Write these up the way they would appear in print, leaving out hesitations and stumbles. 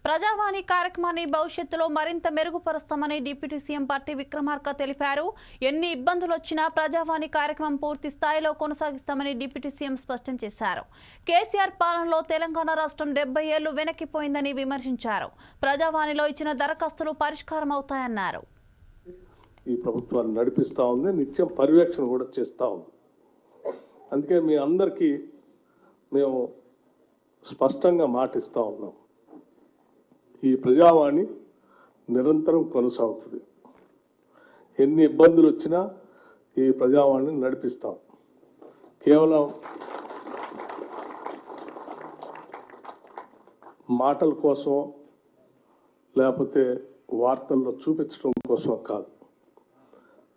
ప్రజావాణి కార్యక్రమాన్ని భవిష్యత్తులో మరింత మెరుగుపరుస్తామని డిప్యూటీ సీఎం పార్టీ విక్రమార్క తెలిపారు. ఎన్ని ఇబ్బందులు వచ్చినా ప్రజావాణి కార్యక్రమం పూర్తి స్థాయిలో కొనసాగిస్తామని డిప్యూటీ సీఎం స్పష్టం చేశారు. కేసీఆర్ పాలనలో తెలంగాణ రాష్ట్రం 70 ఏళ్లు వెనక్కిపోయిందని విమర్శించారు. ప్రజావాణిలో ఇచ్చిన దరఖాస్తులు పరిష్కారం అవుతాయన్నారు. ఈ ప్రభుత్వాన్ని నడిపిస్తా ఉంది, నిత్యం పర్యవేక్షణ కూడా చేస్తూ ఉంది. అందుకే మీ అందరికీ మేము స్పష్టంగా మాటిస్తూ ఉన్నాం, ఈ ప్రజావాణి నిరంతరం కొనసాగుతుంది. ఎన్ని ఇబ్బందులు వచ్చినా ఈ ప్రజావాణిని నడిపిస్తాం. కేవలం మాటల కోసం లేకపోతే వార్తల్లో చూపించడం కోసం కాదు,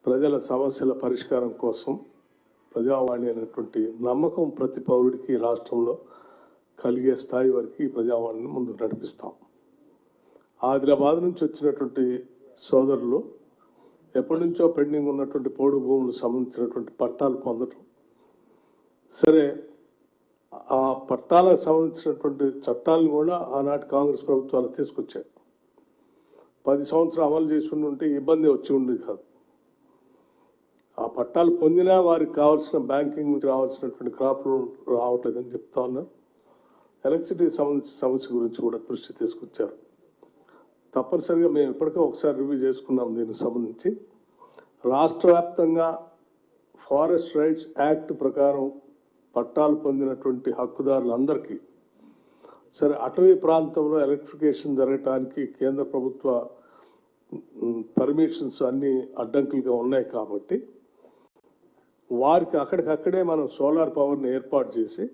ప్రజల సమస్యల పరిష్కారం కోసం ప్రజావాణి అనేటువంటి నమ్మకం ప్రతి పౌరుడికి రాష్ట్రంలో కలిగే స్థాయి వరకు ఈ ప్రజావాణిని ముందుకు నడిపిస్తాం. ఆదిలాబాద్ నుంచి వచ్చినటువంటి సోదరులు ఎప్పటి నుంచో పెండింగ్ ఉన్నటువంటి పోడు భూములకు సంబంధించినటువంటి పట్టాలు పొందడం, సరే ఆ పట్టాలకు సంబంధించినటువంటి చట్టాలను కూడా ఆనాటి కాంగ్రెస్ ప్రభుత్వాలు తీసుకొచ్చాయి. 10 సంవత్సరాలు అమలు చేసి ఉంటే ఇబ్బంది వచ్చి ఉండేది కాదు. ఆ పట్టాలు పొందినా వారికి కావాల్సిన బ్యాంకింగ్ నుంచి రావాల్సినటువంటి క్రాప్లు రావట్లేదని చెప్తా ఉన్నా. ఎలక్ట్రిసిటీకి సంబంధించిన సమస్య గురించి కూడా దృష్టి తీసుకొచ్చారు. తప్పనిసరిగా మేము ఇప్పటికే ఒకసారి రివ్యూ చేసుకున్నాం. దీనికి సంబంధించి రాష్ట్ర వ్యాప్తంగా ఫారెస్ట్ రైట్స్ యాక్ట్ ప్రకారం పట్టాలు పొందినటువంటి హక్కుదారులందరికీ సరే అటవీ ప్రాంతంలో ఎలక్ట్రిఫికేషన్ జరగటానికి కేంద్ర ప్రభుత్వ పర్మిషన్స్ అన్నీ అడ్డంకులుగా ఉన్నాయి కాబట్టి వారికి అక్కడికక్కడే మనం సోలార్ పవర్ని ఏర్పాటు చేసి